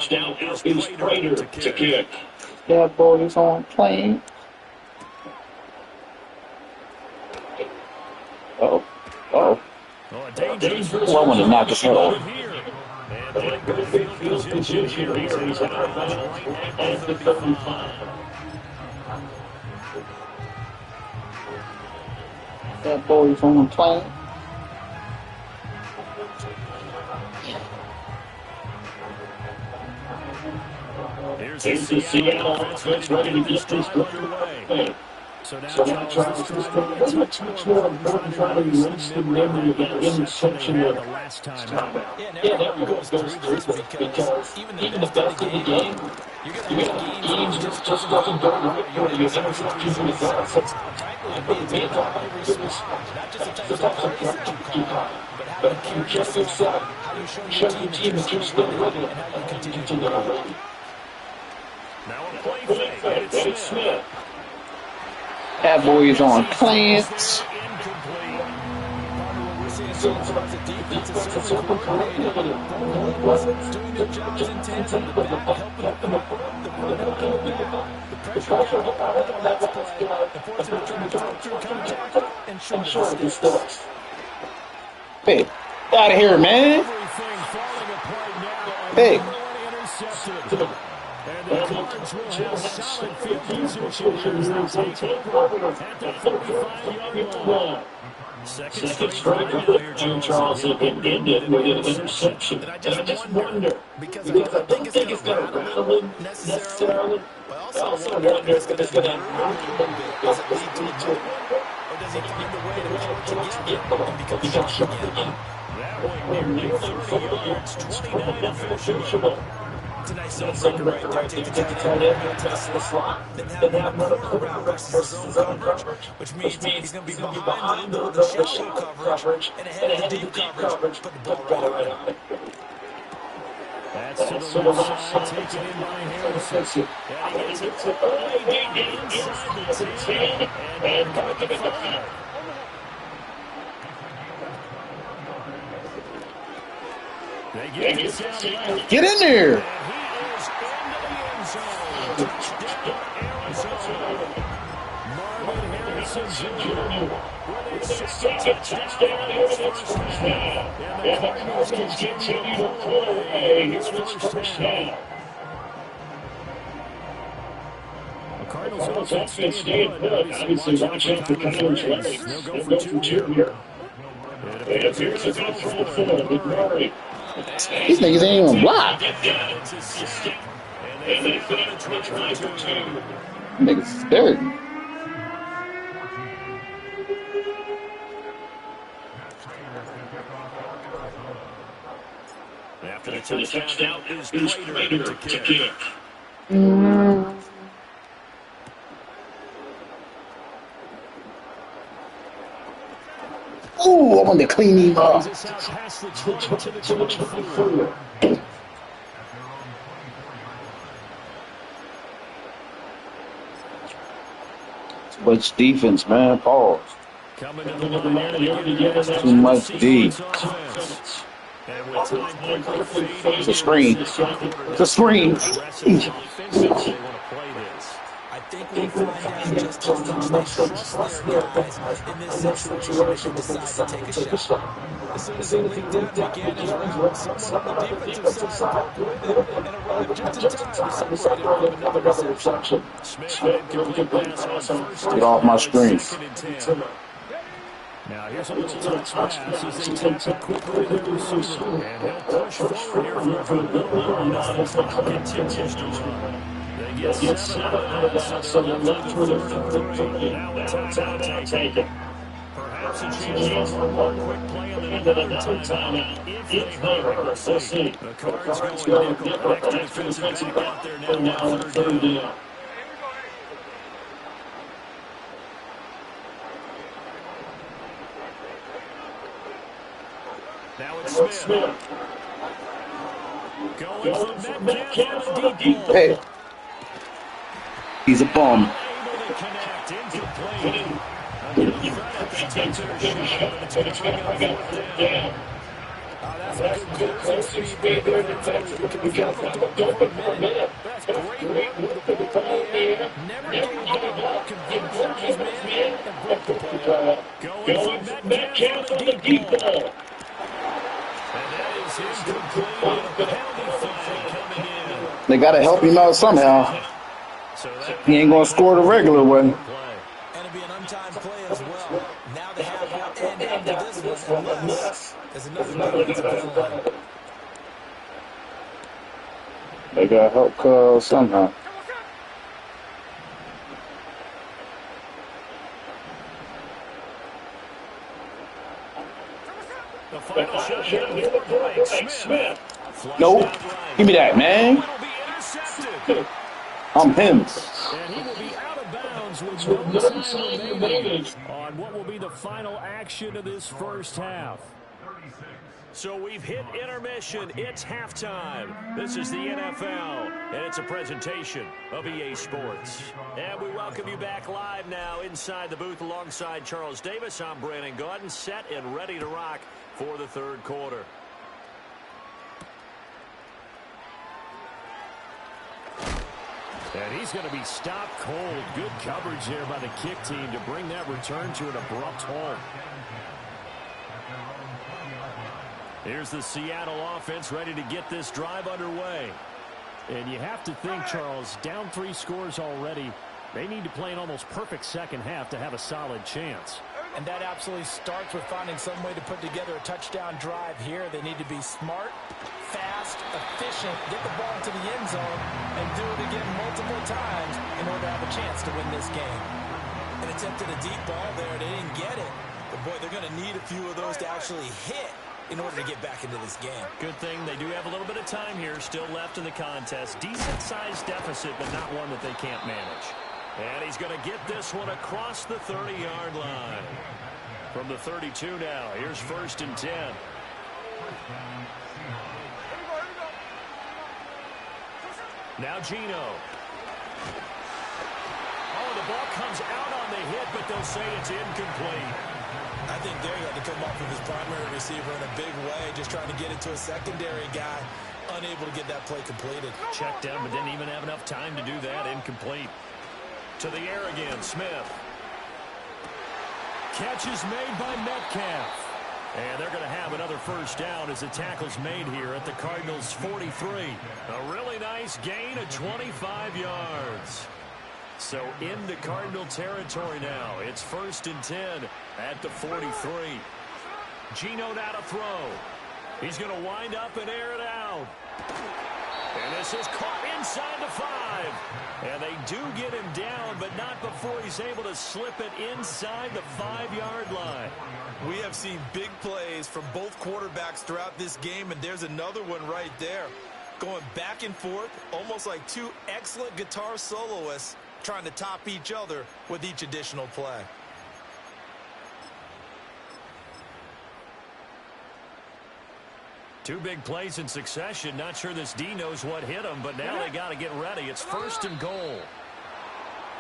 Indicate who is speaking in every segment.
Speaker 1: touchdown is Prater to kick.
Speaker 2: That boy's on plane. Oh.
Speaker 1: Oh, I want to knock his head off.
Speaker 2: That boy's on plane.
Speaker 1: Here's the Seattle offense ready to get this underway. So now Charles is trying to get a touch more important trying to erase the memory of that interception the last time. Yeah, that goes through because even the best of the game, you're going to have games just doesn't go right when you interceptions in the ground. So frankly, it's all about receivers. Not just the types of plays that you call, but how you carry yourself, how you show your team that you're still ready, and how you continue to get ready. Now a play fake, it's Smith.
Speaker 2: That boy is on plants. Hey, get out of here, man. Hey.
Speaker 1: And the Cards will have solid field position as they take over at the 45-yard line. Second strike here, Charles, it ended with an interception. And I just wonder, because I don't think it's going to rattle him necessarily, but I also wonder if it's going to hurt him a bit. Does it lead to a turnover, or does he find a way to get and become sharp again? That one nearly 30 yards, 29 official. It's a nice zone breaker right there. Take the tight end, test the slot, then have him run a route versus his own coverage, which means he's going to be behind the shallow coverage and ahead of the deep coverage. Put the ball right on it. That's to the left side, taken in by Harrison. And he gets it early inside the 10 and got the 5.
Speaker 2: Get in there.
Speaker 1: Cardinals offense staying put. Obviously, watch out for coverage legs. They'll go for two here. It appears to go full forward with Murray.
Speaker 2: These niggas ain't even block.
Speaker 1: And they finish with try for 2.
Speaker 2: Niggas is dirty.
Speaker 1: After the touchdown is Prater to kick.
Speaker 2: Ooh, I want to clean him up.
Speaker 1: Much defense, man. Pause. Too much D.
Speaker 2: It's a screen. It's a screen.
Speaker 3: I think we find out just how much they trust their guys in this situation decide to take a shot. As soon as they leak down again and run someone on the defensive side, and arrive just in time to separate from another reception.
Speaker 1: Get off my screen.
Speaker 3: Now here's a little touch pass as they take a quick look at the receiver. And he'll push forward here for a little while as the clock continues to run. They get 7 out of 7 left for the third. Now the timeout taken. Perhaps a chance for one quick play and then another timeout if they hurt. Let's see. The Cards going to nickel next defensive back out there now on third down. Now it's Smith. Going from Metcalf on the deep.
Speaker 2: Hey. He's a bum.
Speaker 3: That's some good closing speed there defensively because they looked open for a minute. That's great work with the ball in the air. Never gave up, confused his man, and broke the play up.
Speaker 1: Going for Metcalf on a deep ball. And that is incomplete, and a penalty flag coming in.
Speaker 2: They got to help him out somehow. He ain't going to score the regular way.
Speaker 4: And it'll be an untimed play as well. Now they have one end after this one, unless there's another defensive penalty.
Speaker 2: They got to help Cuz somehow.
Speaker 1: The final shot here before break. Smith.
Speaker 2: Nope. Give me that, man.
Speaker 1: Will be intercepted.
Speaker 2: I'm him.
Speaker 3: And he will be out of bounds with no time remaining on what will be the final action of this first half.
Speaker 1: So we've hit intermission. It's halftime. This is the NFL, and it's a presentation of EA Sports. And we welcome you back live now inside the booth alongside Charles Davis. I'm Brandon Gaudin, set and ready to rock for the third quarter.
Speaker 3: And he's going to be stopped cold. Good coverage there by the kick team to bring that return to an abrupt halt.
Speaker 1: Here's the Seattle offense ready to get this drive underway.
Speaker 3: And you have to think, Charles, down 3 scores already. They need to play an almost perfect second half to have a solid chance.
Speaker 4: And that absolutely starts with finding some way to put together a touchdown drive here. They need to be smart, fast, efficient, get the ball into the end zone, and do it again multiple times in order to have a chance to win this game. And attempted a deep ball there. They didn't get it. But, boy, they're going to need a few of those to actually hit in order to get back into this game.
Speaker 1: Good thing they do have a little bit of time here still left in the contest. Decent-sized deficit, but not one that they can't manage. And he's going to get this one across the 30-yard line. From the 32 now, here's 1st and 10. Now Geno. Oh, the ball comes out on the hit, but they'll say it's incomplete.
Speaker 4: I think there he had to come off of his primary receiver in a big way, just trying to get it to a secondary guy, unable to get that play completed.
Speaker 1: Checked down, but didn't even have enough time to do that. Incomplete. To the air again, Smith. Catch is made by Metcalf. And they're going to have another first down as the tackle's made here at the Cardinals' 43. A really nice gain of 25 yards. So into Cardinal territory now. It's 1st and 10 at the 43. Geno now to throw. He's going to wind up and air it out. And this is caught inside the 5. And they do get him down, but not before he's able to slip it inside the 5-yard line.
Speaker 4: We have seen big plays from both quarterbacks throughout this game, and there's another one right there. Going back and forth, almost like 2 excellent guitar soloists trying to top each other with each additional play.
Speaker 1: Two big plays in succession. Not sure this D knows what hit him, but now they got to get ready. It's 1st and goal.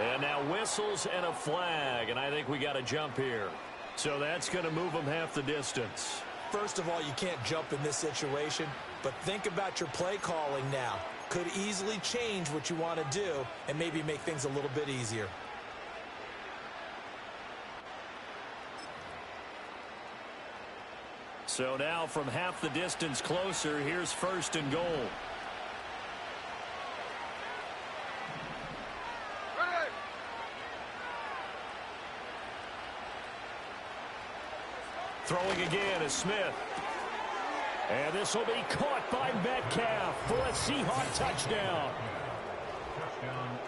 Speaker 1: And now whistles and a flag, and I think we got to jump here. So that's going to move them half the distance.
Speaker 4: First of all, you can't jump in this situation, but think about your play calling now. Could easily change what you want to do and maybe make things a little bit easier.
Speaker 1: So now from half the distance closer, here's 1st and goal. Throwing again is Smith. And this will be caught by Metcalf for a Seahawk touchdown.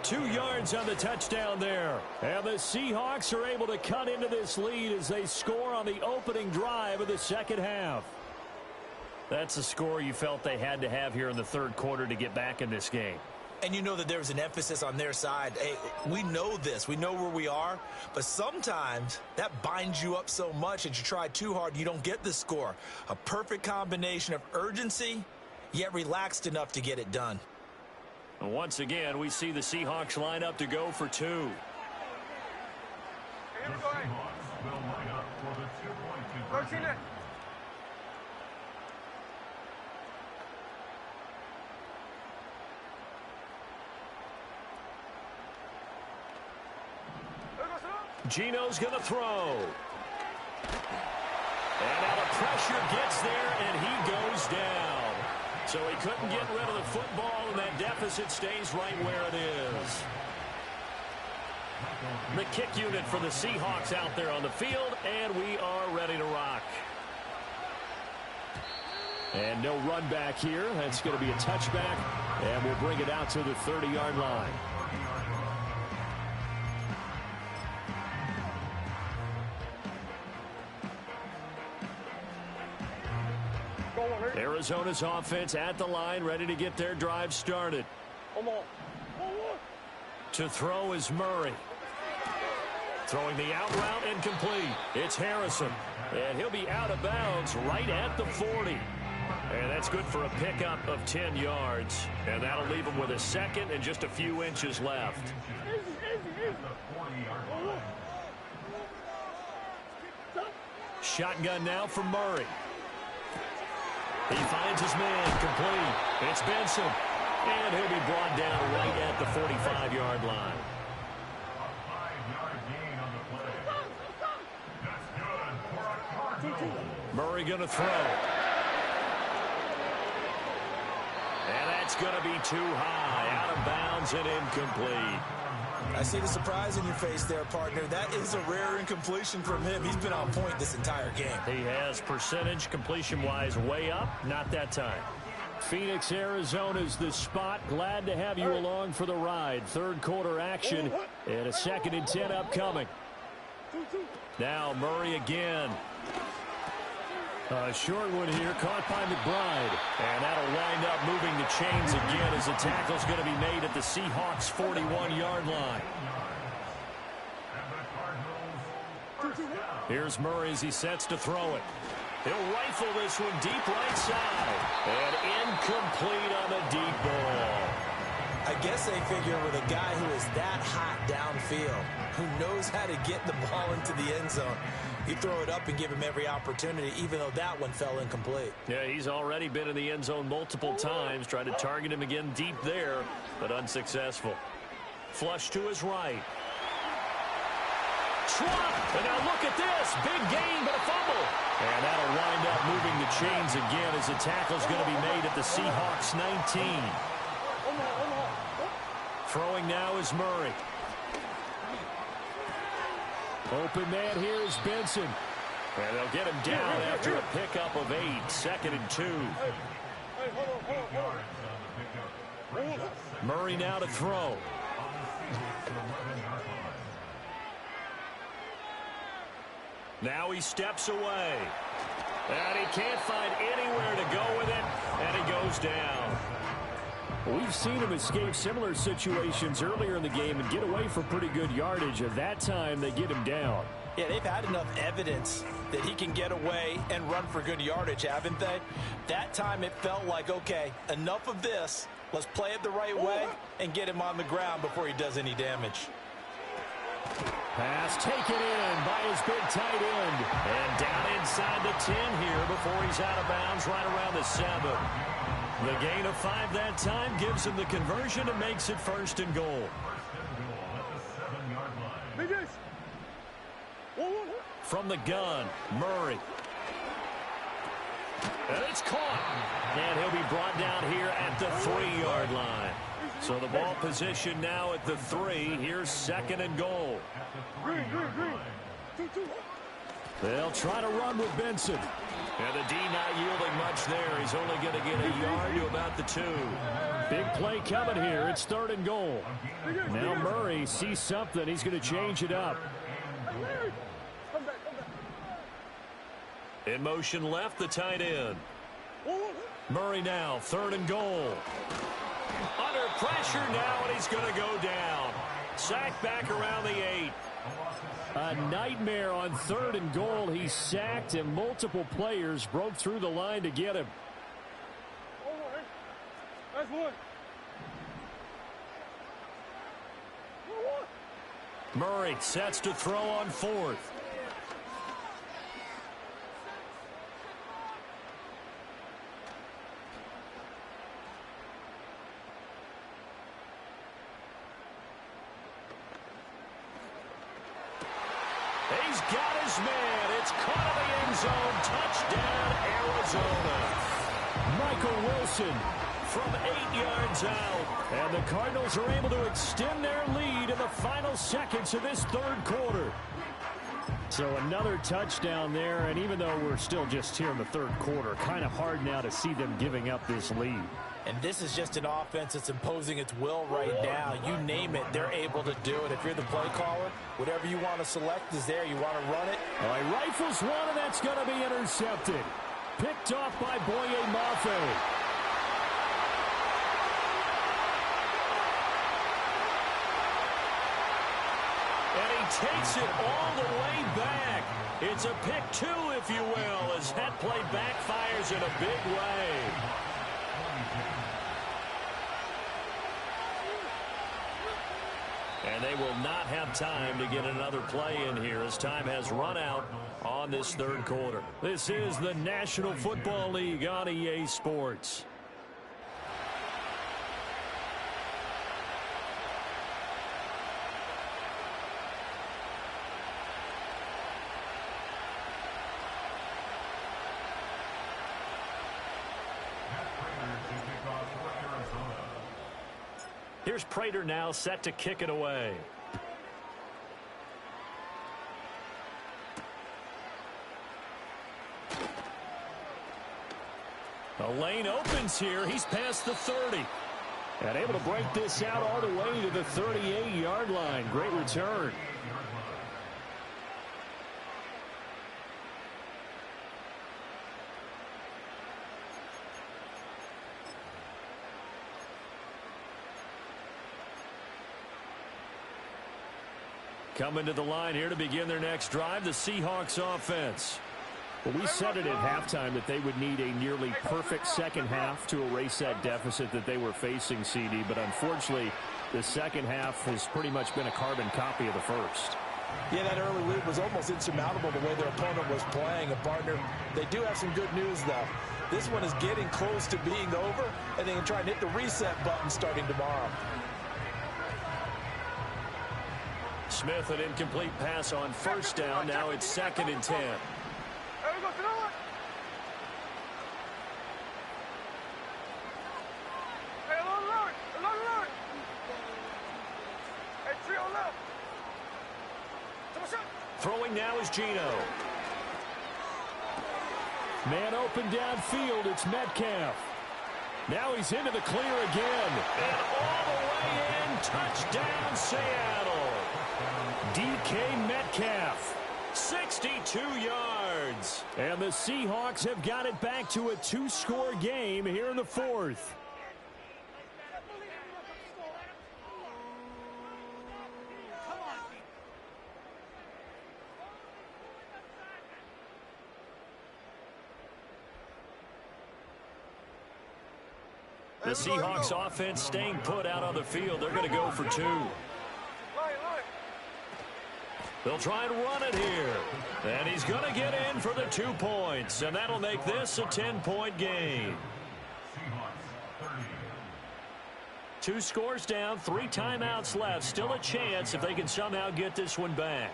Speaker 1: 2 yards on the touchdown there. And the Seahawks are able to cut into this lead as they score on the opening drive of the second half. That's a score you felt they had to have here in the third quarter to get back in this game.
Speaker 4: And you know that there's an emphasis on their side. Hey, we know this. We know where we are. But sometimes that binds you up so much that you try too hard, you don't get the score. A perfect combination of urgency, yet relaxed enough to get it done.
Speaker 1: And once again, we see the Seahawks line up to go for 2.
Speaker 5: The Seahawks will line up for the 2-point conversion.
Speaker 3: Geno's going to throw. And now the pressure gets there, and he goes down. So he couldn't get rid of the football, and that deficit stays right where it is. The kick unit for the Seahawks out there on the field, and we are ready to rock. And no run back here. That's going to be a touchback, and we'll bring it out to the 30-yard line. Arizona's offense at the line, ready to get their drive started. To throw is Murray. Throwing the out route incomplete. It's Harrison. And he'll be out of bounds right at the 40. And that's good for a pickup of 10 yards. And that'll leave him with a second and just a few inches left. Shotgun now for Murray. He finds his man complete. It's Benson. And he'll be brought down right at the 45-yard line. Murray going to throw. And that's going to be too high. Out of bounds and incomplete.
Speaker 4: I see the surprise in your face there, partner. That is a rare incompletion from him. He's been on point this entire game.
Speaker 3: He has percentage completion-wise way up. Not that time. Phoenix, Arizona's the spot. Glad to have you along for the ride. Third quarter action and a 2nd and 10 upcoming. Now Murray again. A short one here, caught by McBride. And that'll wind up moving the chains again as the tackle's going to be made at the Seahawks' 41-yard line. Here's Murray as he sets to throw it. He'll rifle this one deep right side. And incomplete on the deep ball.
Speaker 4: I guess they figure with a guy who is that hot downfield, who knows how to get the ball into the end zone, you throw it up and give him every opportunity, even though that one fell incomplete.
Speaker 3: Yeah, he's already been in the end zone multiple times, tried to target him again deep there, but unsuccessful. Flush to his right. Trump, and now look at this. Big gain, but a fumble. And that'll wind up moving the chains again as the tackle's going to be made at the Seahawks 19. Throwing now is Murray. Open man here is Benson. And they'll get him down after a pickup of 8. 2nd and 2. Murray now to throw. Now he steps away. And he can't find anywhere to go with it. And he goes down. We've seen him escape similar situations earlier in the game and get away for pretty good yardage. At that time, they get him down.
Speaker 4: Yeah, they've had enough evidence that he can get away and run for good yardage, haven't they? That time it felt like, okay, enough of this. Let's play it the right way and get him on the ground before he does any damage.
Speaker 3: Pass taken in by his big tight end. And down inside the 10 here before he's out of bounds right around the 7. The gain of 5 that time gives him the conversion and makes it 1st and goal. From the gun, Murray. And it's caught. And he'll be brought down here at the 3-yard line. So the ball position now at the 3. Here's 2nd and goal. They'll try to run with Benson. And the D not yielding much there. He's only going to get a yard to about the 2. Big play coming here. It's 3rd and goal. Now Murray sees something. He's going to change it up. In motion left, the tight end. Murray now, 3rd and goal. Under pressure now, and he's going to go down. Sacked back around the 8. A nightmare on 3rd and goal. He's sacked, and multiple players broke through the line to get him. Murray sets to throw on 4th. He's got his man. It's caught in the end zone. Touchdown, Arizona. Michael Wilson from 8 yards out. And the Cardinals are able to extend their lead in the final seconds of this third quarter. So another touchdown there, and even though we're still just here in the third quarter, kind of hard now to see them giving up this lead.
Speaker 4: And this is just an offense that's imposing its will right now. You name it, they're able to do it. If you're the play caller, whatever you want to select is there. You want to run it.
Speaker 3: All right, rifles one, and that's going to be intercepted. Picked off by Boye Mafe. Takes it all the way back. It's a pick two, if you will, as that play backfires in a big way. And they will not have time to get another play in here as time has run out on this third quarter. This is the National Football League on EA Sports. Here's Prater now set to kick it away. The lane opens here. He's past the 30. And able to break this out all the way to the 38-yard line. Great return. Coming to the line here to begin their next drive, the Seahawks offense. Well, we said it at halftime that they would need a nearly perfect second half to erase that deficit that they were facing, CD. But unfortunately, the second half has pretty much been a carbon copy of the first.
Speaker 4: Yeah, that early lead was almost insurmountable the way their opponent was playing. And, partner, they do have some good news, though. This one is getting close to being over, and they can try and hit the reset button starting tomorrow.
Speaker 3: Smith, an incomplete pass on first down. Now it's 2nd and 10.
Speaker 5: There we go, throw it. Hey, a little lower. Hey, three on left.
Speaker 3: Throwing now is Geno. Man open downfield, it's Metcalf. Now he's into the clear again. And all the way in, touchdown Seattle. DK Metcalf, 62 yards. And the Seahawks have got it back to a 2-score game here in the fourth. The Seahawks offense staying put out on the field. They're going to go for 2. They'll try and run it here. And he's going to get in for the 2 points. And that'll make this a 10-point game. 2 scores down, 3 timeouts left. Still a chance if they can somehow get this one back.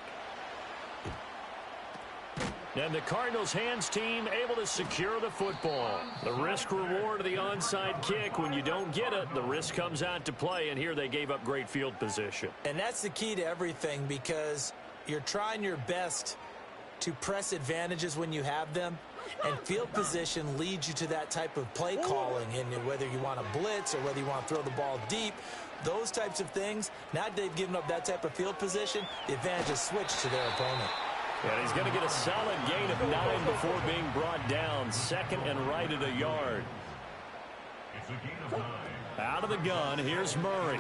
Speaker 3: And the Cardinals' hands team able to secure the football. The risk reward of the onside kick. When you don't get it, the risk comes out to play. And here they gave up great field position.
Speaker 4: And that's the key to everything, because you're trying your best to press advantages when you have them. And field position leads you to that type of play calling. And whether you want to blitz or whether you want to throw the ball deep, those types of things, now that they've given up that type of field position, the advantage is switched to their opponent.
Speaker 3: And he's going to get a solid gain of 9 before being brought down. 2nd and right at a yard. Out of the gun, here's Murray.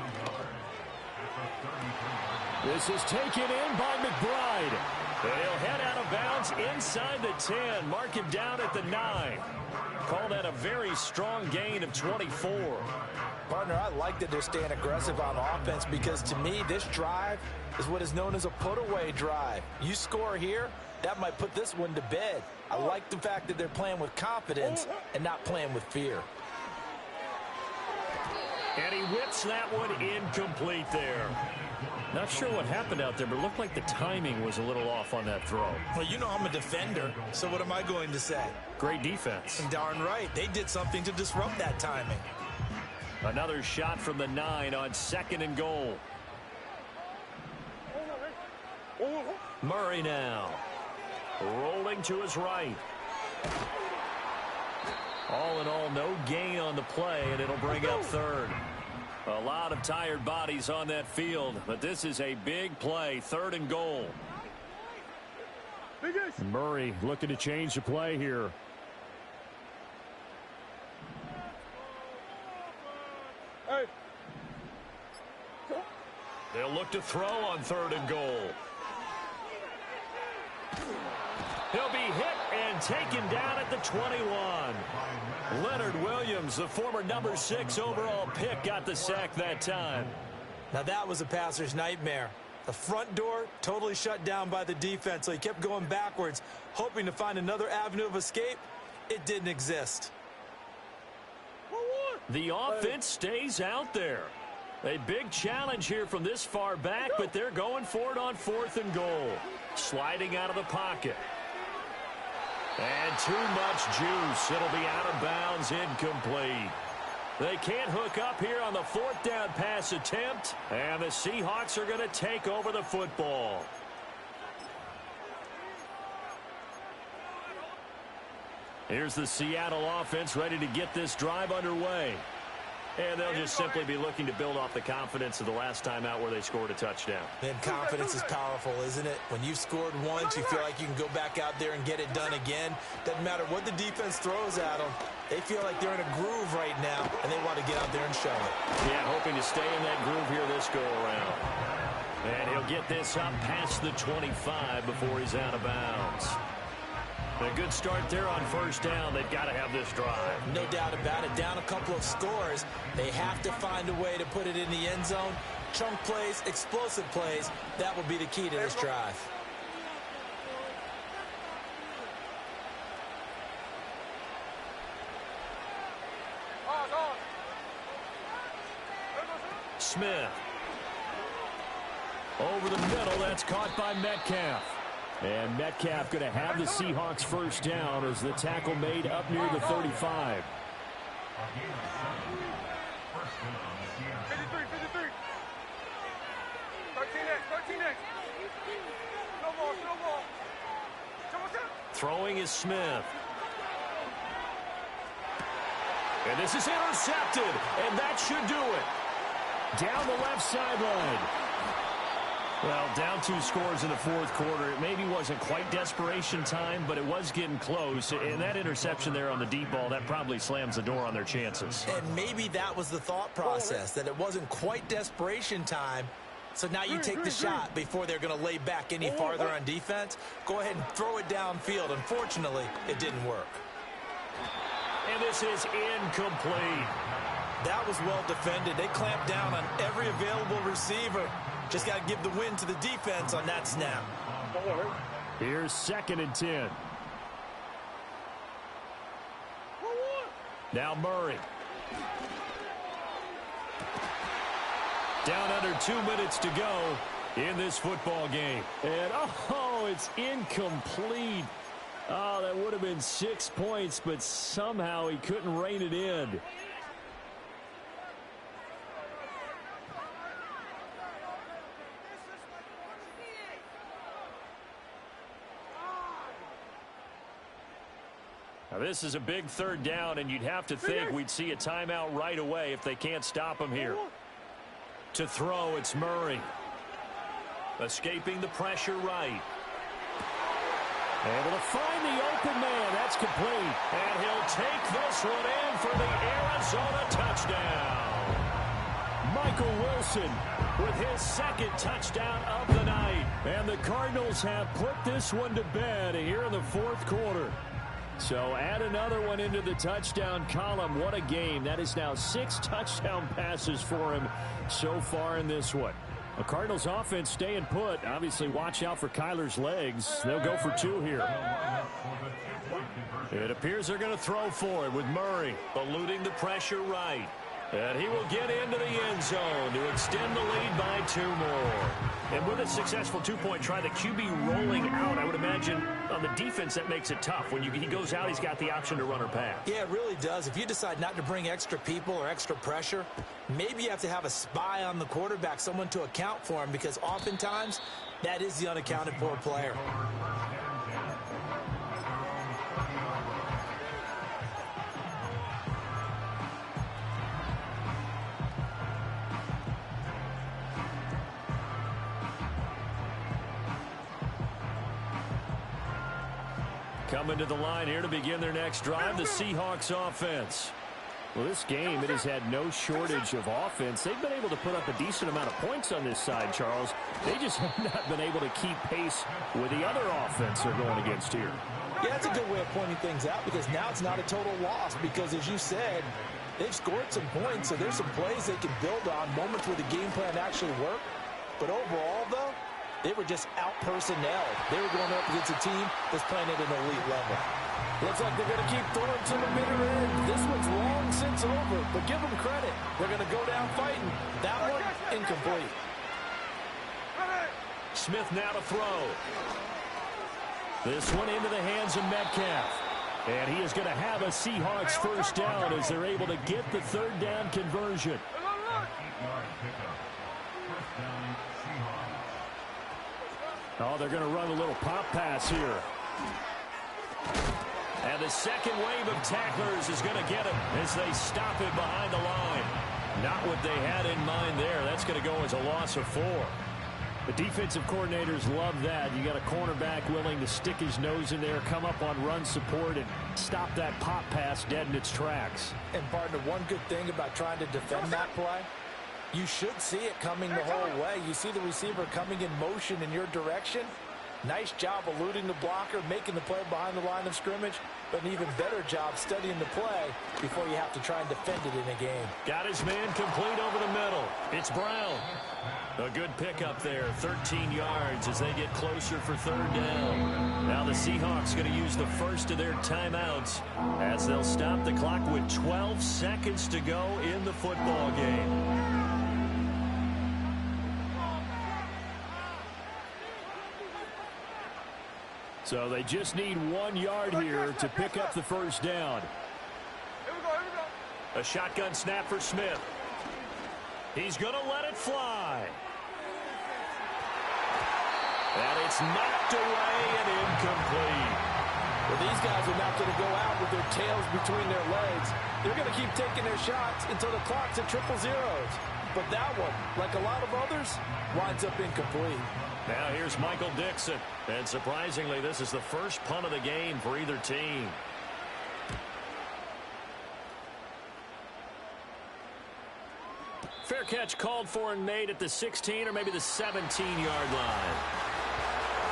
Speaker 3: This is taken in by McBride. He'll head out of bounds inside the 10. Mark him down at the 9. Call that a very strong gain of 24.
Speaker 4: Partner, I like that they're staying aggressive on offense, because to me, this drive is what is known as a put-away drive. You score here, that might put this one to bed. I like the fact that they're playing with confidence and not playing with fear.
Speaker 3: And he whips that one incomplete there. Not sure what happened out there, but it looked like the timing was a little off on that throw.
Speaker 4: Well, you know I'm a defender, so what am I going to say?
Speaker 3: Great defense.
Speaker 4: Darn right. They did something to disrupt that timing.
Speaker 3: Another shot from the 9 on 2nd and goal. Murray now. Rolling to his right. All in all, no gain on the play, and it'll bring up 3rd. A lot of tired bodies on that field, but this is a big play, 3rd and goal.
Speaker 1: Murray looking to change the play here.
Speaker 3: They'll look to throw on 3rd and goal. He'll be hit and taken down at the 21. Leonard Williams, the former number 6 overall pick, got the sack that time.
Speaker 4: Now that was a passer's nightmare. The front door totally shut down by the defense, so he kept going backwards, hoping to find another avenue of escape. It didn't exist.
Speaker 3: The offense stays out there. A big challenge here from this far back, but they're going for it on 4th and goal. Sliding out of the pocket. And too much juice. It'll be out of bounds, incomplete. They can't hook up here on the 4th down pass attempt, and the Seahawks are going to take over the football. Here's the Seattle offense ready to get this drive underway. And they'll just simply be looking to build off the confidence of the last time out where they scored a touchdown.
Speaker 4: Man, confidence is powerful, isn't it? When you've scored once, you feel like you can go back out there and get it done again. Doesn't matter what the defense throws at them. They feel like they're in a groove right now, and they want to get out there and show it.
Speaker 3: Yeah, hoping to stay in that groove here this go-around. And he'll get this up past the 25 before he's out of bounds. A good start there on 1st down. They've got to have this drive.
Speaker 4: No doubt about it. Down a couple of scores. They have to find a way to put it in the end zone. Chunk plays, explosive plays. That will be the key to this drive.
Speaker 3: Smith. Over the middle. That's caught by Metcalf.
Speaker 1: And Metcalf going to have the Seahawks 1st down as the tackle made up near the 35.
Speaker 5: 53. 13X. No ball.
Speaker 3: Throwing is Smith. And this is intercepted, and that should do it.
Speaker 1: Down the left sideline.
Speaker 3: Well, down 2 scores in the 4th quarter. It maybe wasn't quite desperation time, but it was getting close. And that interception there on the deep ball, that probably slams the door on their chances.
Speaker 4: And maybe that was the thought process, that it wasn't quite desperation time. So now you take the shot before they're going to lay back any farther on defense. Go ahead and throw it downfield. Unfortunately, it didn't work.
Speaker 3: And this is incomplete.
Speaker 4: That was well defended. They clamped down on every available receiver. Just got to give the win to the defense on that snap.
Speaker 1: Here's 2nd and 10.
Speaker 3: Now Murray. Down under 2 minutes to go in this football game.
Speaker 1: And, it's incomplete. Oh, that would have been 6 points, but somehow he couldn't rein it in.
Speaker 3: Now, this is a big 3rd down, and you'd have to think we'd see a timeout right away if they can't stop him here. To throw, it's Murray. Escaping the pressure right.
Speaker 1: Able to find the open man. That's complete.
Speaker 3: And he'll take this one in for the Arizona touchdown.
Speaker 1: Michael Wilson
Speaker 3: with his 2nd touchdown of the night.
Speaker 1: And the Cardinals have put this one to bed here in the 4th quarter. So add another one into the touchdown column. What a game. That is now 6 touchdown passes for him so far in this one. The Cardinals offense staying put. Obviously, watch out for Kyler's legs. They'll go for 2 here.
Speaker 3: It appears they're going to throw for it with Murray eluding the pressure right. And he will get into the end zone to extend the lead by 2 more. And with a successful 2-point try, the QB rolling out, I would imagine on the defense that makes it tough. When he goes out, he's got the option to run or pass.
Speaker 4: Yeah, it really does. If you decide not to bring extra people or extra pressure, maybe you have to have a spy on the quarterback, someone to account for him, because oftentimes that is the unaccounted for player.
Speaker 3: Coming to the line here to begin their next drive, the Seahawks offense. Well, this game, it has had no shortage of offense. They've been able to put up a decent amount of points on this side, Charles. They just have not been able to keep pace with the other offense they're going against here.
Speaker 4: Yeah, that's a good way of pointing things out, because now it's not a total loss, because as you said, they've scored some points, so there's some plays they can build on, moments where the game plan actually worked. But overall, though, they were just out-personnelled. They were going up against a team that's playing at an elite level.
Speaker 6: Looks like they're going to keep throwing to the bitter end. This one's long since over, but give them credit. They're going to go down fighting. That one, incomplete.
Speaker 3: Smith now to throw. This one into the hands of Metcalf. And he is going to have a Seahawks first down as they're able to get the third down conversion. Oh, they're going to run a little pop pass here. And the second wave of tacklers is going to get him as they stop him behind the line. Not what they had in mind there. That's going to go as a loss of 4. The defensive coordinators love that. You got a cornerback willing to stick his nose in there, come up on run support, and stop that pop pass dead in its tracks.
Speaker 4: And, partner, one good thing about trying to defend that play, you should see it coming the whole way. You see the receiver coming in motion in your direction. Nice job eluding the blocker, making the play behind the line of scrimmage, but an even better job studying the play before you have to try and defend it in a game.
Speaker 3: Got his man complete over the middle. It's Brown. A good pickup there, 13 yards as they get closer for third down. Now the Seahawks going to use the first of their timeouts as they'll stop the clock with 12 seconds to go in the football game. So they just need 1 yard here to pick up the first down.
Speaker 5: Here we go.
Speaker 3: A shotgun snap for Smith. He's going to let it fly. And it's knocked away and incomplete.
Speaker 6: Well, these guys are not going to go out with their tails between their legs. They're going to keep taking their shots until the clock's at 000. But that one, like a lot of others, winds up incomplete.
Speaker 3: Now here's Michael Dixon. And surprisingly, this is the first punt of the game for either team. Fair catch called for and made at the 16 or maybe the 17-yard line.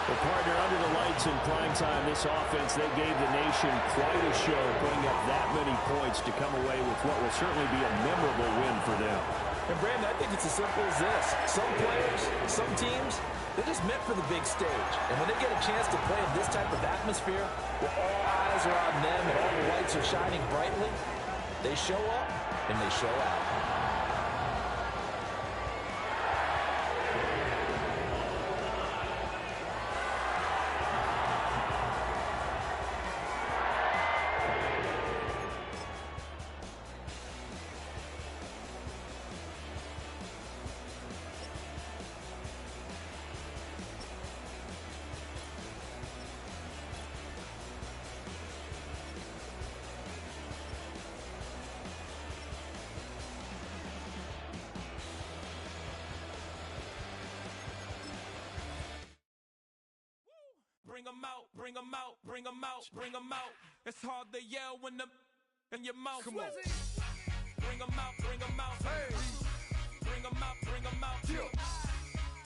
Speaker 3: The partner under the lights in primetime, this offense, they gave the nation quite a show, putting up that many points to come away with what will certainly be a memorable win for them.
Speaker 4: And, Brandon, I think it's as simple as this. Some players, some teams, they're just meant for the big stage. And when they get a chance to play in this type of atmosphere, where all eyes are on them and all the lights are shining brightly, they show up and they show out.
Speaker 7: Bring 'em out, bring 'em out, bring 'em out, bring 'em out. It's hard to yell when the in your mouth. Come on. Bring 'em out, bring 'em out. Hey. Bring 'em out, bring 'em out. Yeah.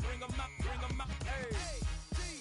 Speaker 7: Bring 'em out, bring 'em out. Hey.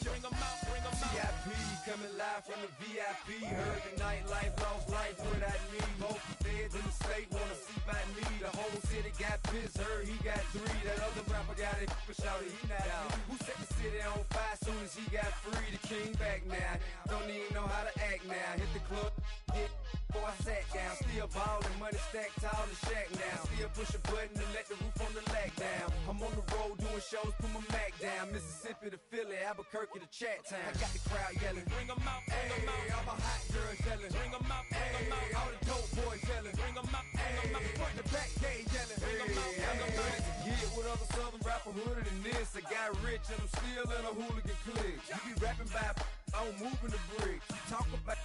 Speaker 7: Bring 'em out, bring 'em out.
Speaker 8: VIP coming live from the VIP. Heard the nightlife, lost life, what I need. Most feds in the state wanna see about me. The whole city got pissed, heard he got 3. That other rapper got it, but shouted he not out. Who set the city on fire soon as he got free? The king back now, don't even know how to act now. Hit the club, hit. Boy, I sat down, still ballin', money stacked tall in the shack now. Still push a button to let the roof on the lag down. I'm on the road doing shows, put my Mac down. Mississippi to Philly, Albuquerque to Chat Town. I got the crowd yelling, bring 'em out, bring 'em out. All my hot girls yelling, bring 'em out, bring 'em out. All the dope boys yelling, bring 'em out, bring 'em out. Front the back gate yelling, bring 'em out, bring 'em out. To get with other southern rapper hooded than this. I got rich and I'm still in a hooligan clique. You be rapping by, I'm moving the bricks. Talk about,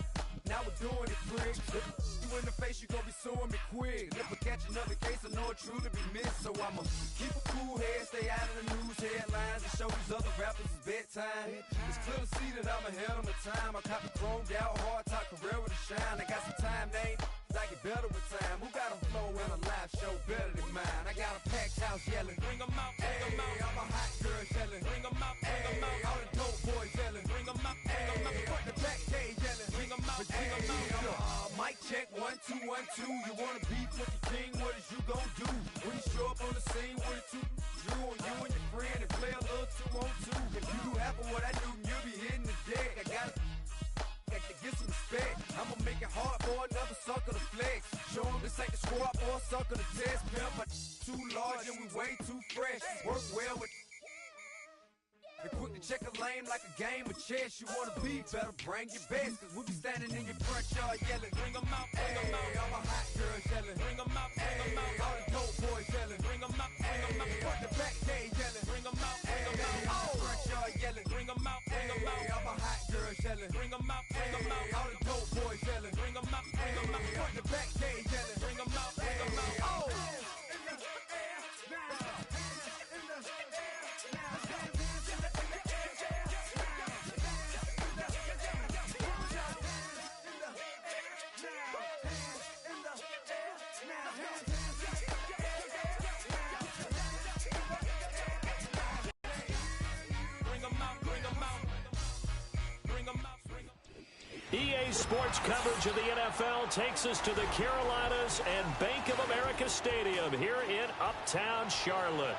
Speaker 8: now we're doing it quick. You in the face, you gon' be suing me quick. Never catch another case, I know it truly be missed. So I'ma keep a cool head, stay out of the news headlines, and show these other rappers it's bedtime. It's clear to see that I'm ahead of my time. I caught the chromed out, hard top career with a shine. I got some time, name, I get better with time. Who got a flow and a live show better than mine? I got a packed house yelling, bring 'em out, bring 'em out. All my hot girls yelling, bring 'em out, bring 'em out. All the dope boys yelling, bring 'em out, bring 'em out. Front the back gate yelling, bring 'em out, bring 'em out. Mic check, 1 2 1 2. You wanna beef with the king? What is you gon' do when you show up on the scene with a 2? You and your friend and play a little 2 on 2. If you do half of what I do, you'll be hitting the deck. I got to get some respect. I'ma make it hard for another sucker to flex. Show 'em this ain't the squad for a sucker to test. Pimp, but too large and we way too fresh. Work well with. They quick to check a lane like a game of chess. You wanna be better, bring your best. Cause we be standing in your front yard yelling, bring 'em out, bring 'em out. All my hot girls yelling, bring 'em out, bring 'em out. All the dope boys yelling, bring 'em out, bring 'em out. Front the back gate yelling, bring 'em out, bring 'em out. All the front yard yelling, bring 'em out, bring 'em out. All my hot girls yelling, bring 'em out, bring 'em out. All the dope boys yelling, bring 'em out, bring 'em out. Front the back gate yelling, bring 'em out, bring 'em out. Oh!
Speaker 3: EA Sports coverage of the NFL takes us to the Carolinas and Bank of America Stadium here in Uptown Charlotte.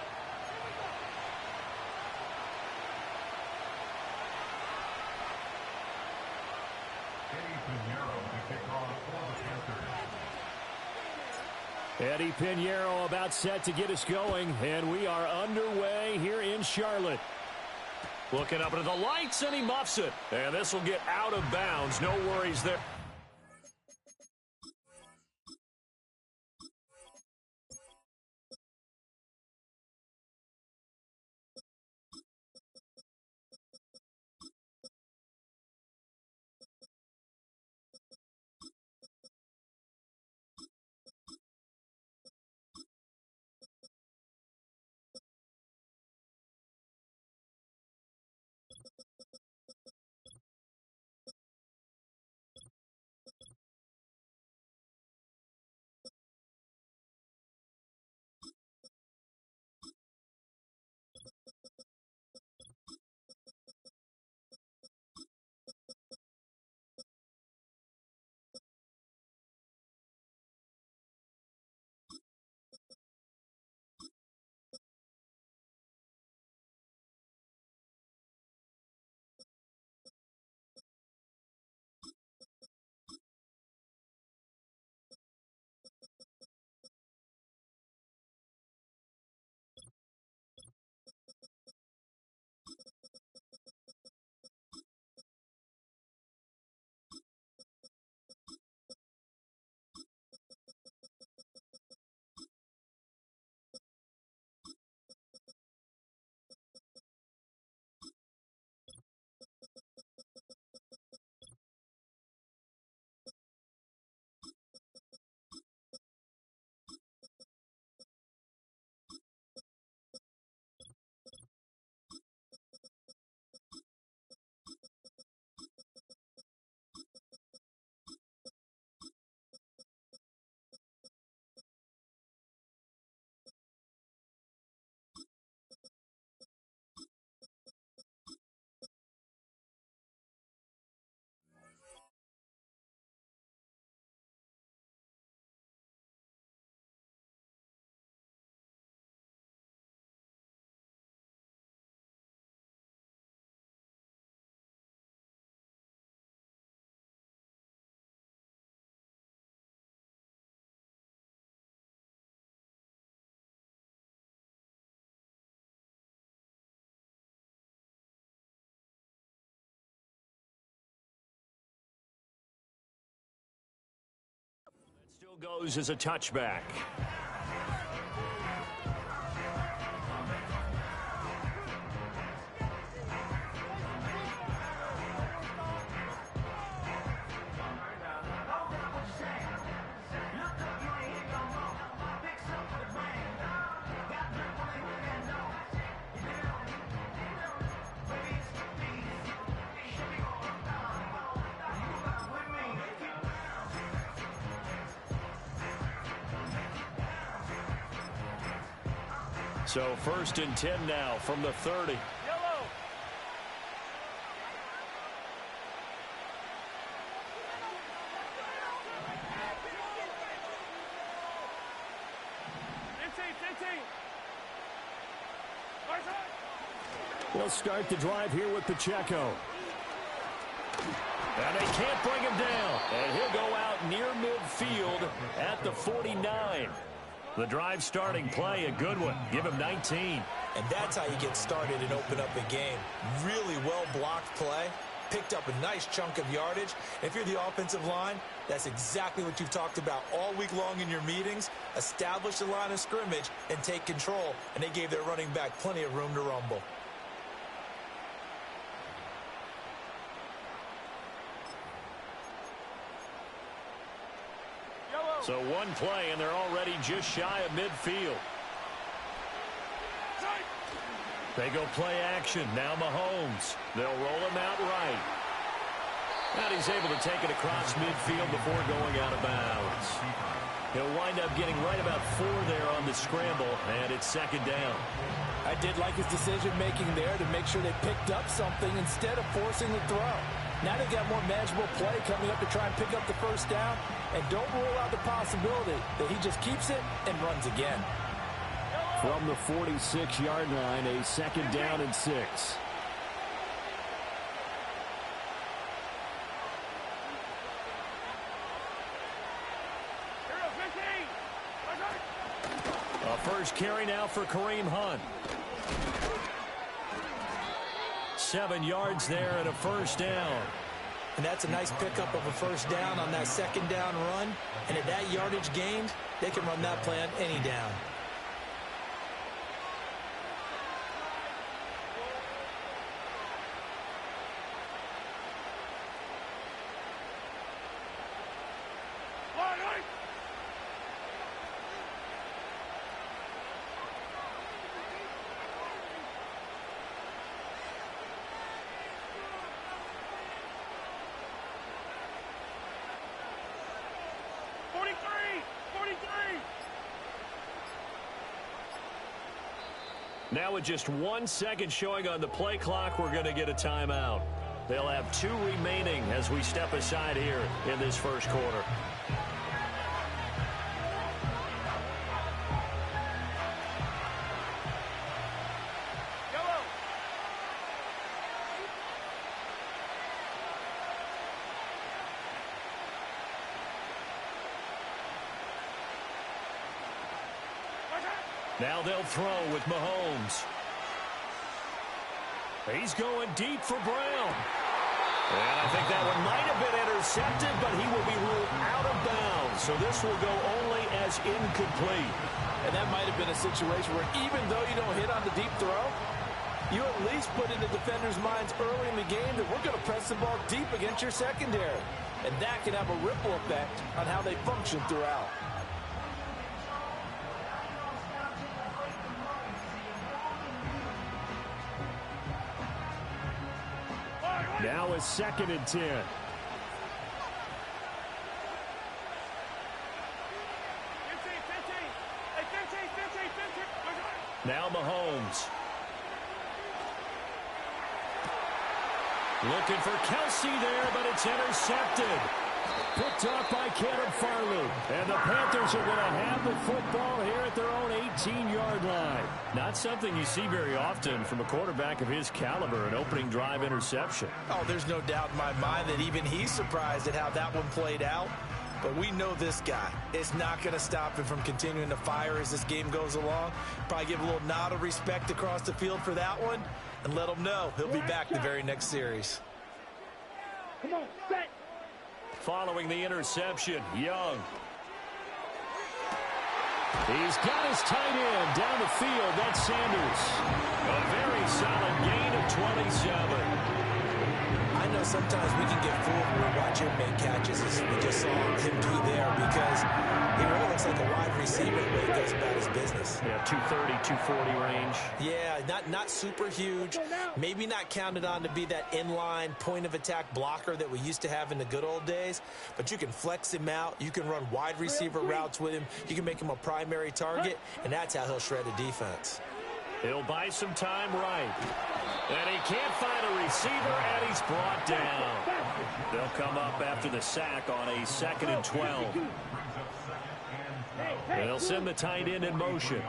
Speaker 3: Eddie Pinheiro about set to get us going, and we are underway here in Charlotte. Looking up into the lights, and he muffs it. And this will get out of bounds. No worries there. Goes as a touchback. So 1st and 10 now from the 30.
Speaker 5: Yellow.
Speaker 3: They'll start the drive here with Pacheco. And they can't bring him down. And he'll go out near midfield at the 49. The drive starting play, a good one. Give him 19.
Speaker 6: And that's how you get started and open up a game. Really well-blocked play. Picked up a nice chunk of yardage. If you're the offensive line, that's exactly what you've talked about all week long in your meetings. Establish the line of scrimmage and take control. And they gave their running back plenty of room to rumble.
Speaker 3: So one play, and they're already just shy of midfield. They go play action. Now Mahomes. They'll roll him out right. And he's able to take it across midfield before going out of bounds. He'll wind up getting right about 4 there on the scramble, and it's 2nd down.
Speaker 6: I did like his decision-making there to make sure they picked up something instead of forcing the throw. Now they got more manageable play coming up to try and pick up the 1st down. And don't rule out the possibility that he just keeps it and runs again.
Speaker 3: From the 46-yard line, a 2nd down and 6. A first carry now for Kareem Hunt. 7 yards there and a 1st down.
Speaker 6: And that's a nice pickup of a 1st down on that 2nd down run. And at that yardage gained, they can run that play on any down.
Speaker 3: Now with just 1 second showing on the play clock, we're going to get a timeout. They'll have 2 remaining as we step aside here in this 1st quarter. Now they'll throw with Mahomes. He's going deep for Brown. And I think that one might have been intercepted, but he will be ruled out of bounds. So this will go only as incomplete.
Speaker 6: And that might have been a situation where even though you don't hit on the deep throw, you at least put in the defenders' minds early in the game that we're going to press the ball deep against your secondary. And that can have a ripple effect on how they function throughout.
Speaker 3: Now is 2nd and 10. Now Mahomes. Looking for Kelsey there, but it's intercepted. Picked up by Caleb Farley. And the Panthers are going to have the football here at their own 18-yard line. Not something you see very often from a quarterback of his caliber, an opening drive interception.
Speaker 6: Oh, there's no doubt in my mind that even he's surprised at how that one played out. But we know this guy is not going to stop him from continuing to fire as this game goes along. Probably give a little nod of respect across the field for that one and let him know he'll be back the very next series.
Speaker 5: Come on, set.
Speaker 3: Following the interception, Young. He's got his tight end down the field. That's Sanders. A very solid gain of 27.
Speaker 6: I know sometimes we can get fooled when we watch him make catches, as we just saw him do there, because he really looks like a wide receiver the way he goes about his business.
Speaker 3: Yeah, 230, 240 range.
Speaker 6: Yeah, not super huge. Maybe not counted on to be that inline point-of-attack blocker that we used to have in the good old days, but you can flex him out. You can run wide receiver routes with him. You can make him a primary target, and that's how he'll shred a defense.
Speaker 3: He'll buy some time right. And he can't find a receiver, and he's brought down. They'll come up after the sack on a 2nd and 12. They'll send the tight end in motion.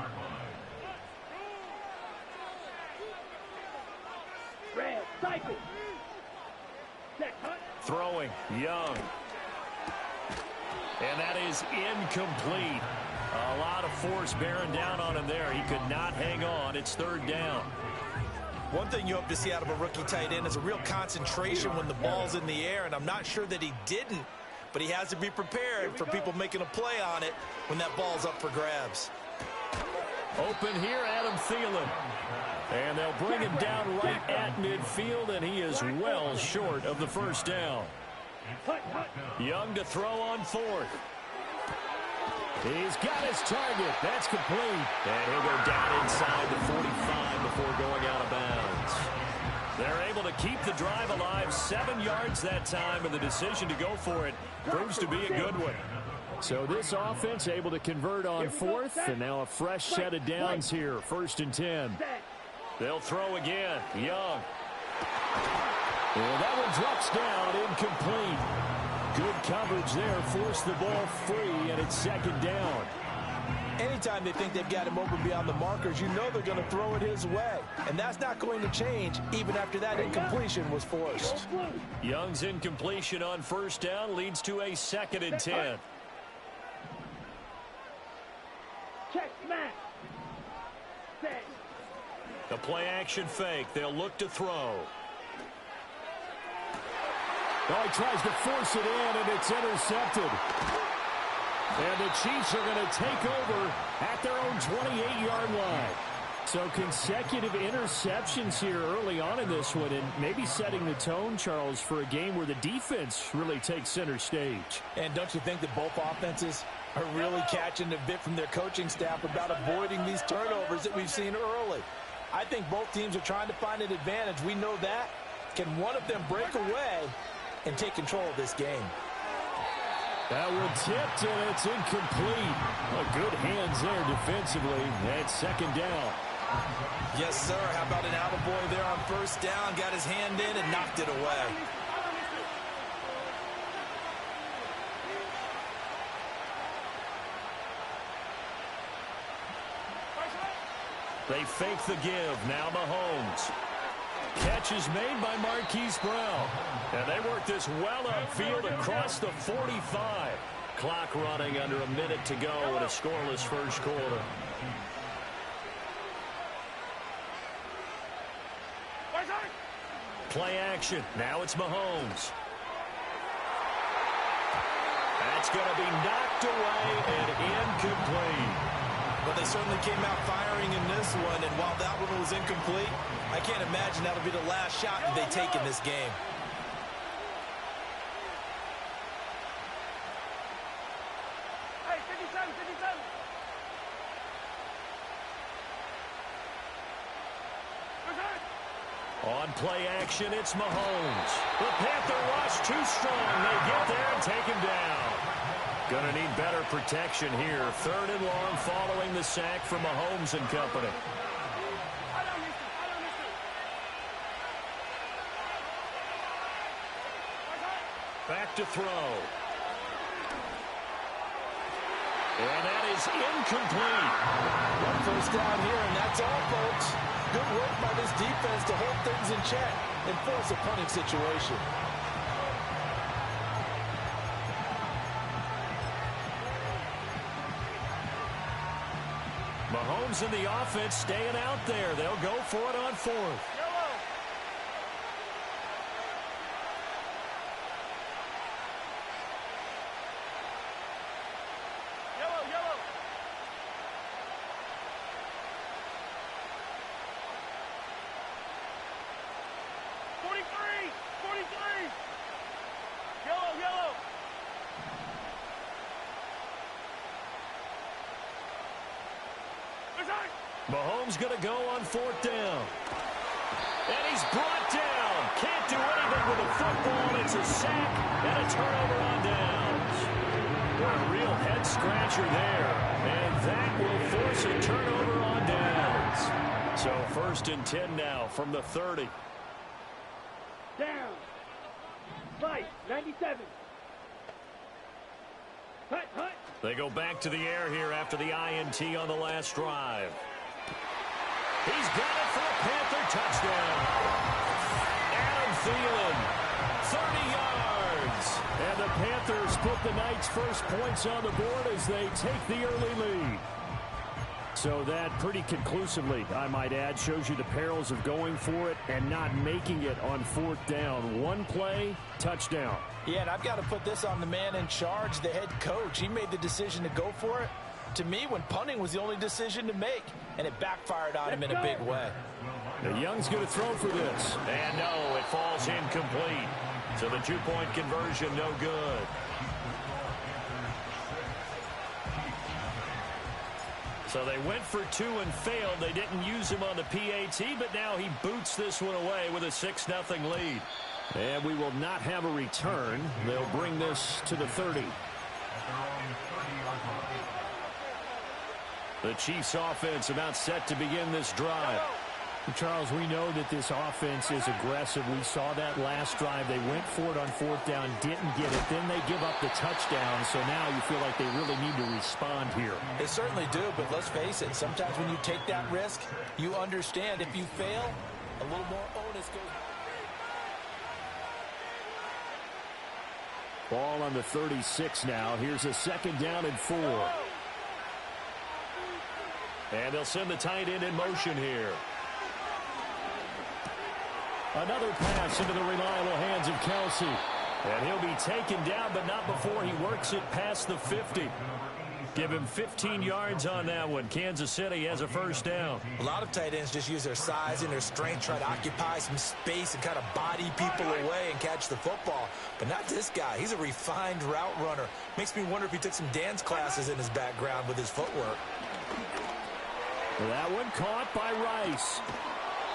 Speaker 3: Throwing, Young. And that is incomplete. A lot of force bearing down on him there. He could not hang on. It's 3rd down.
Speaker 6: One thing you hope to see out of a rookie tight end is a real concentration when the ball's in the air, and I'm not sure that he didn't, but he has to be prepared for people making a play on it when that ball's up for grabs.
Speaker 3: Open here, Adam Thielen. And they'll bring him down right at midfield, and he is well short of the 1st down. Young to throw on 4th. He's got his target. That's complete. And he'll go down inside the 45 before going out of bounds. They're able to keep the drive alive. 7 yards that time, and the decision to go for it proves to be a good one. So this offense able to convert on 4th, and now a fresh set of downs here. 1st and 10. They'll throw again. Young. Well, that one drops down, incomplete. Good coverage there, forced the ball free, and it's 2nd down.
Speaker 6: Anytime they think they've got him open beyond the markers, you know they're going to throw it his way. And that's not going to change even after that incompletion was forced.
Speaker 3: Young's incompletion on 1st down leads to a 2nd and 10. The play-action fake. They'll look to throw. Oh, he tries to force it in, and it's intercepted. And the Chiefs are going to take over at their own 28-yard line. So consecutive interceptions here early on in this one, and maybe setting the tone, Charles, for a game where the defense really takes center stage.
Speaker 6: And don't you think that both offenses are really catching a bit from their coaching staff about avoiding these turnovers that we've seen early? I think both teams are trying to find an advantage. We know that. Can one of them break away and take control of this game?
Speaker 3: That one tipped, and it's incomplete. Well, good hands there defensively. That's 2nd down.
Speaker 6: Yes, sir. How about an attaboy there on 1st down? Got his hand in and knocked it away.
Speaker 3: They fake the give. Now Mahomes. Catch is made by Marquise Brown. And they work this well upfield across the 45. Clock running under a minute to go in a scoreless 1st quarter. Play action. Now it's Mahomes. That's going to be knocked away and incomplete.
Speaker 6: Well, they certainly came out firing in this one, and while that one was incomplete, I can't imagine that'll be the last shot that they take in this game.
Speaker 5: Hey, 57, 57.
Speaker 3: On play action, it's Mahomes. The Panther rush too strong. They get there and take him down. Gonna need better protection here. 3rd and long following the sack from Mahomes and company. Back to throw. And that is incomplete.
Speaker 6: 1st down here, and that's all, folks. Good work by this defense to hold things in check and force a punting situation.
Speaker 3: Mahomes and the offense staying out there. They'll go for it on 4th.
Speaker 5: 43. Yellow.
Speaker 3: Mahomes going to go on 4th down. And he's brought down. Can't do anything with the football. It's a sack and a turnover on downs. A real head scratcher there. And that will force a turnover on downs. So 1st and 10 now from the 30.
Speaker 5: Down. Right. 97. Hut.
Speaker 3: They go back to the air here after the INT on the last drive. He's got it for a Panther touchdown. Adam Thielen, 30 yards. And the Panthers put the Knights' first points on the board as they take the early lead. So that pretty conclusively, I might add, shows you the perils of going for it and not making it on 4th down. One play, touchdown.
Speaker 4: Yeah, and I've got to put this on the man in charge, the head coach. He made the decision to go for it. To me, when punting was the only decision to make, and it backfired on him in a big way.
Speaker 3: The Young's going to throw for this. And no, it falls incomplete. So the 2-point conversion, no good. So they went for 2 and failed. They didn't use him on the PAT, but now he boots this one away with a 6-0 lead. And we will not have a return. They'll bring this to the 30. The Chiefs offense about set to begin this drive.
Speaker 1: Charles, we know that this offense is aggressive. We saw that last drive. They went for it on 4th down, didn't get it. Then they give up the touchdown. So now you feel like they really need to respond here.
Speaker 4: They certainly do, but let's face it. Sometimes when you take that risk, you understand if you fail, a little more onus goes.
Speaker 3: Ball on the 36 now. Here's a 2nd down and 4. And they'll send the tight end in motion here. Another pass into the reliable hands of Kelsey. And he'll be taken down, but not before he works it past the 50. Give him 15 yards on that one. Kansas City has a 1st down.
Speaker 4: A lot of tight ends just use their size and their strength, try to occupy some space and kind of body people away and catch the football. But not this guy. He's a refined route runner. Makes me wonder if he took some dance classes in his background with his footwork.
Speaker 3: That one caught by Rice.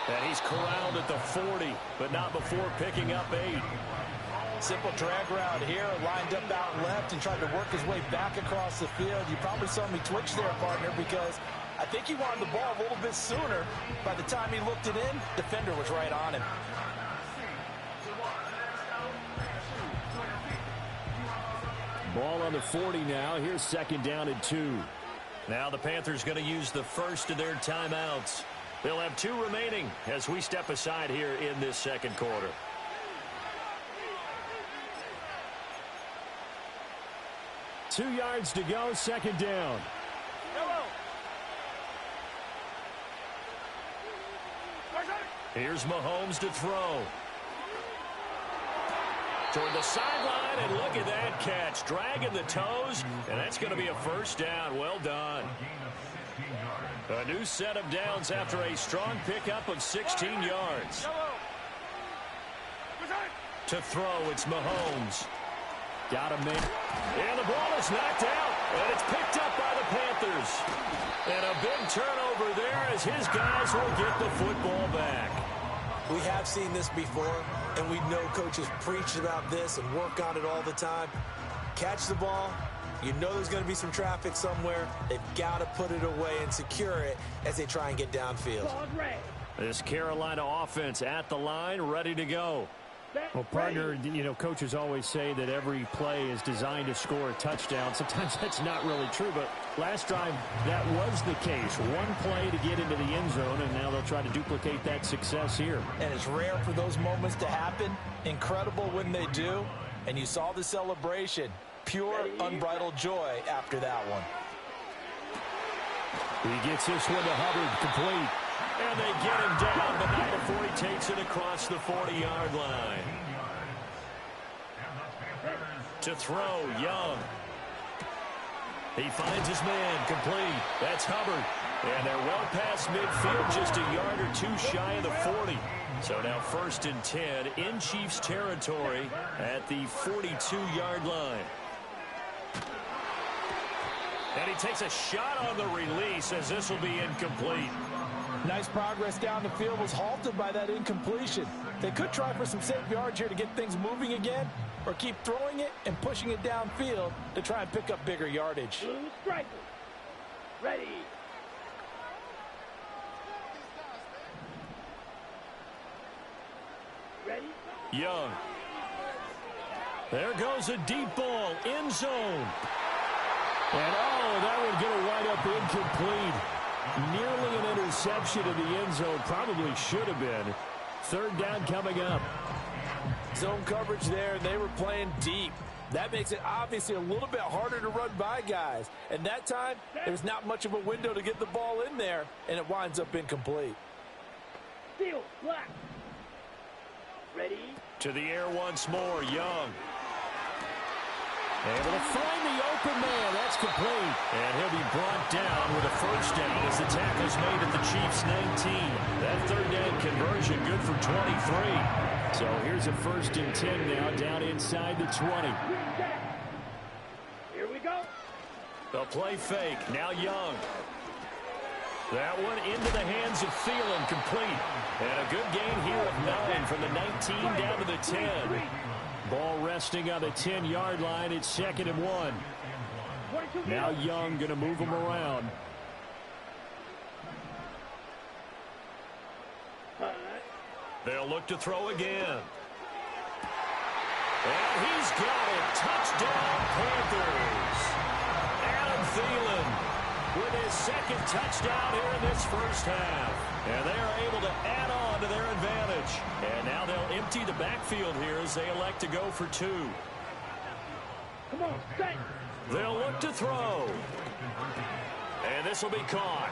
Speaker 3: And he's corralled at the 40, but not before picking up 8.
Speaker 4: Simple drag route here, lined up out left and tried to work his way back across the field. You probably saw me twitch there, partner, because I think he wanted the ball a little bit sooner. By the time he looked it in, defender was right on him.
Speaker 3: Ball on the 40 now. Here's 2nd down and 2. Now the Panthers going to use the first of their timeouts. They'll have 2 remaining as we step aside here in this 2nd quarter. Two yards to go, 2nd down. Here's Mahomes to throw. Toward the sideline, and look at that catch. Dragging the toes, and that's going to be a 1st down. Well done. A new set of downs after a strong pickup of 16 yards. To throw, it's Mahomes. Got him there. And the ball is knocked out, and it's picked up by the Panthers. And a big turnover there as his guys will get the football back.
Speaker 4: We have seen this before, and we know coaches preach about this and work on it all the time. Catch the ball. You know there's going to be some traffic somewhere. They've got to put it away and secure it as they try and get downfield.
Speaker 3: This Carolina offense at the line, ready to go.
Speaker 1: Well, partner, you know, coaches always say that every play is designed to score a touchdown. Sometimes that's not really true, but last drive, that was the case. One play to get into the end zone, and now they'll try to duplicate that success here.
Speaker 4: And it's rare for those moments to happen. Incredible when they do. And you saw the celebration. Pure, unbridled joy after that one.
Speaker 3: He gets this one to Hubbard, complete. And they get him down, but not before he takes it across the 40-yard line. To throw, Young. He finds his man, complete. That's Hubbard. And they're well past midfield, just a yard or two shy of the 40. So now 1st and 10 in Chiefs territory at the 42-yard line. And he takes a shot on the release as this will be incomplete.
Speaker 6: Nice progress down the field, was halted by that incompletion. They could try for some safe yards here to get things moving again, or keep throwing it and pushing it downfield to try and pick up bigger yardage.
Speaker 5: Blue striker. Ready. Ready.
Speaker 3: Young. There goes a deep ball, end zone. And that would get a wind up incomplete. Nearly an interception in the end zone. Probably should have been. 3rd down coming up.
Speaker 6: Zone coverage there, and they were playing deep. That makes it obviously a little bit harder to run by guys. And that time, there's not much of a window to get the ball in there, and it winds up incomplete.
Speaker 5: Steel, black. Ready.
Speaker 3: To the air once more, Young. Able to find the open man. That's complete. And he'll be brought down with a 1st down as the tackle's made at the Chiefs' 19. That 3rd down conversion good for 23. So here's a 1st and 10 now down inside the 20.
Speaker 5: Here we go.
Speaker 3: The play fake. Now Young. That one into the hands of Thielen, complete. And a good gain here of 9 from the 19 down to the 10. Ball resting on the 10-yard line. It's 2nd and 1. Now Young going to move him around. They'll look to throw again. And he's got it. Touchdown, Panthers. Adam Thielen with his 2nd touchdown here in this 1st half. And they are able to add on to their advantage. And now they'll empty the backfield here as they elect to go for 2.
Speaker 5: Come on, set.
Speaker 3: They'll look to throw. And this will be caught.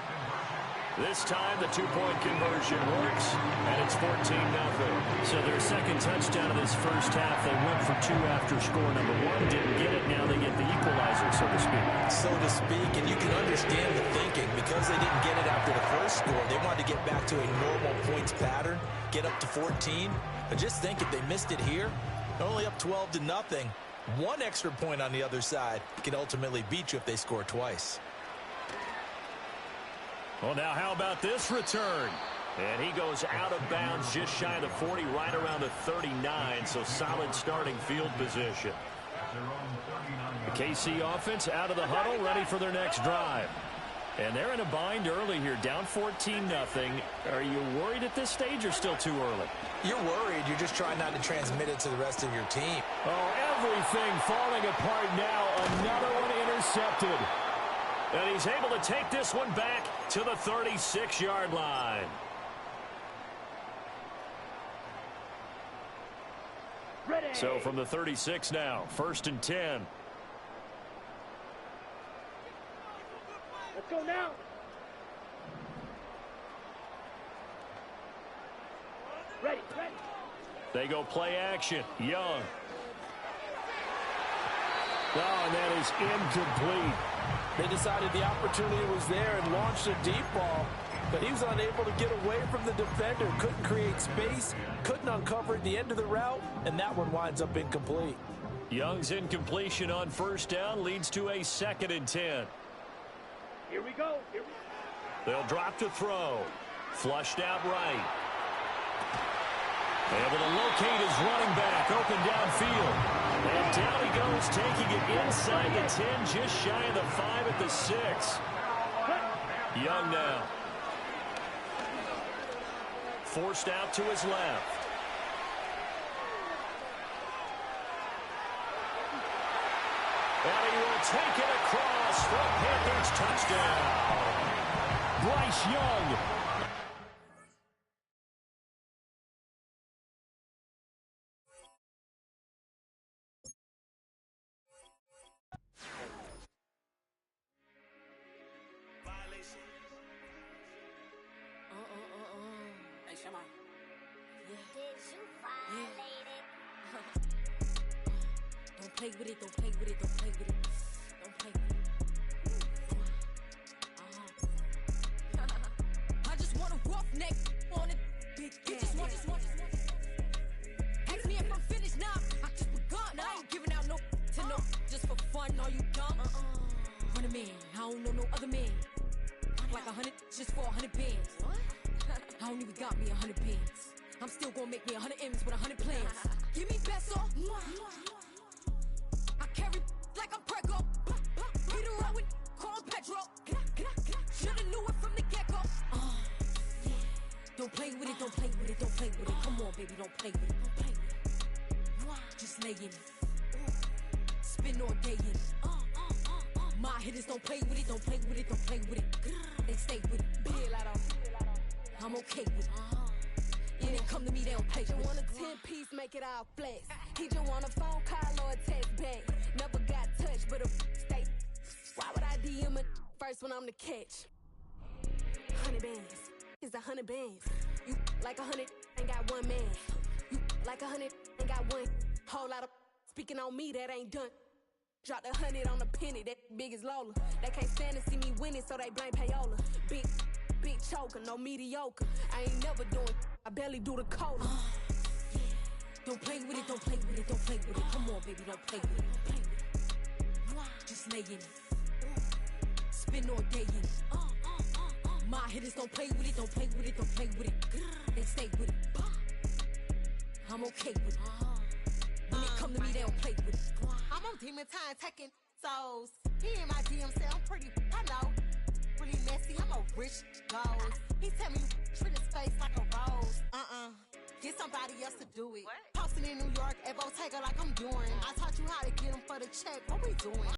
Speaker 3: This time the 2-point conversion works, and it's 14-0. So their 2nd touchdown of this 1st half. They went for 2 after score number 1. Didn't get it. Now they get the equalizer, so to speak.
Speaker 4: So to speak, and you can understand the thinking. Because they didn't get it after the 1st score, they wanted to get back to a normal points pattern, get up to 14. But just think, if they missed it here, they're only up 12-0. 1 extra point on the other side can ultimately beat you if they score twice.
Speaker 3: Well, now how about this return? And he goes out of bounds just shy of the 40, right around the 39, so solid starting field position. The KC offense out of the huddle, ready for their next drive. And they're in a bind early here, down 14-0. Are you worried at this stage or still too early?
Speaker 4: You're worried. You're just trying not to transmit it to the rest of your team.
Speaker 3: Oh, everything falling apart now. Another one intercepted. And he's able to take this one back to the 36-yard line.
Speaker 5: Ready.
Speaker 3: So from the 36 now, 1st and 10.
Speaker 5: Let's go now. Ready, ready.
Speaker 3: They go play action. Young. Oh, and that is incomplete.
Speaker 6: They decided the opportunity was there and launched a deep ball, but he was unable to get away from the defender, couldn't create space, couldn't uncover the end of the route, and that one winds up incomplete.
Speaker 3: Young's incompletion on 1st down leads to a 2nd and 10.
Speaker 5: Here we go. Here we go.
Speaker 3: They'll drop to throw. Flushed out right. Able to locate his running back, open downfield. And down he goes, taking it inside the 10, just shy of the 5 at the 6. Young now. Forced out to his left. And he will take it across for a Panthers touchdown. Bryce Young.
Speaker 9: Hey, Shema. Yeah. Did you violate it? Don't play with it, don't play with it, don't play with it. Don't play with it. one, are you dumb? 100 man, I don't know no other man. Like 100 just for 100 bands. What? I don't even got me 100 bands. I'm still gonna make me 100 M's with 100 plans. Give me peso. I carry like I'm Prego. Beat around with call Petro. Shoulda knew it from the get-go. Yeah. Don't play with it, don't play with it, don't play with it. Come on, baby, don't play with it, don't play with it. Just lay in it. Spin all day in it. My hitters don't play with it, don't play with it, don't play with it. They stay with it. I'm okay with it. Yeah, they come to me, they don't pay for it.
Speaker 10: Want a 10-piece, make it all flex. He just want a phone call or a text back. Never got touched, but a stay. Why would I DM it first when I'm the catch? 100 bands, it's 100 bands. You like 100, ain't got one man. You like 100, ain't got one. Whole lot of speaking on me, that ain't done. Dropped 100 on the penny, that big as Lola. They can't stand to see me winning, so they blame payola. Big choker, no mediocre. I ain't never doing, I barely do the cola.
Speaker 9: Yeah. Don't play with it, don't play with it, don't play with it. Come on, baby, don't play with it, don't play with it. Just lay in it. Spin all day in it. My hitters don't play with it, don't play with it, don't play with it. They stay with it. I'm okay with it. When it come to me, they don't play with it.
Speaker 11: I'm on demon time taking souls. He in my DM say I'm pretty, I know. Really messy, I'm a rich ghost. He tell me treat his face like a rose. Get somebody else to do it. Posting in New York at Bottega like I'm doing. I taught you how to get him for the check. What we doing?